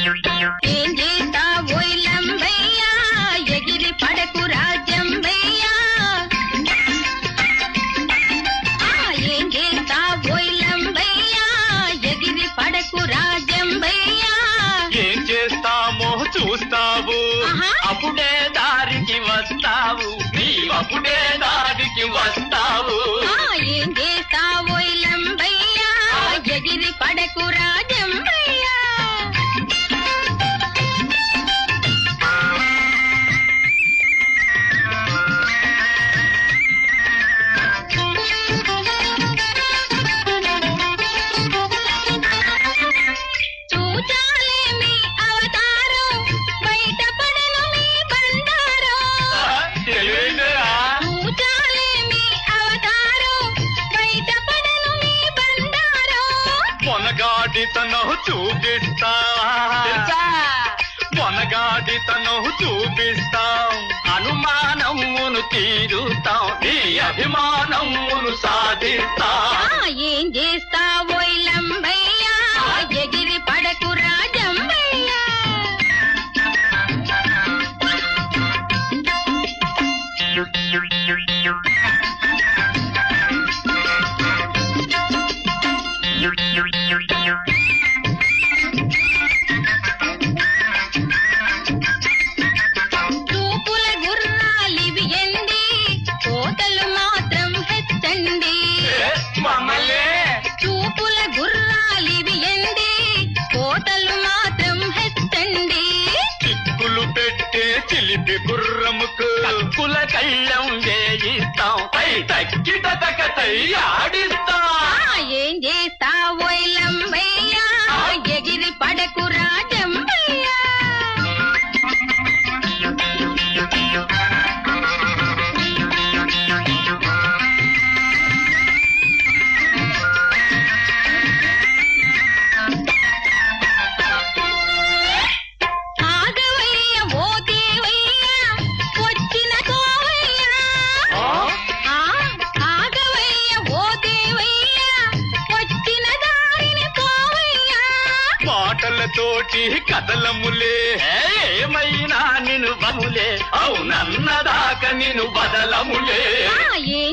ఏం చేస్తావోయ్ లంబయ్యా ఎగిరి పడకు రాజ్యం భయ్యా ఏం చేస్తావోయ్ లంబయ్యా ఎగిరి పడకు రాజ్యం భయ్యా ఏం చేస్తామో చూస్తావు అప్పుడే దారికి వస్తావు నీవప్పుడే దారికి వస్తావు ఏం చేస్తావోయ్ లంబయ్యా ఎగిరి పడకు రాజ్యం భయ్యా చూచాలేమి అవతారం బయటపడను మీ బండారం చూచాలేమి అవతారం బయటపడను మీ బండారం మొనగాడితను చూపిస్తాం అనుమానమును తీరుతాం నీ అభిమానమును సాధిస్తాం ఏం చేస్తావోయ్ లంబయ్యా ఎగిరి పడకు రాజంబయ్యా చూపుల గుర్రాలివి ఎండి కోతలు మాత్రం హెచ్చండి చూపుల గుర్రాలివి ఎండి కోతలు మాత్రం హెచ్చండి చిక్కులు పెట్టే చిలిపి గుర్రముకు కక్కుల కళ్ళం వేయిస్తాం పై తక్కి తకతై ఆడిస్తాం ఏం చేస్తావోయ్ లంబయ్యా ఎగిరి పడకు రాజంబయ్యా ఆగవయ్య ఓ దేవయ్యా వచ్చిన కోవయ్యా ఆగవయ్య ఓ దేవయ్యా వచ్చిన దారిని పోవయ్యా మాటలతోటి కథలములే ఏమైనా నిను బములే అవునన్నదాక నిను బదలములే ఏం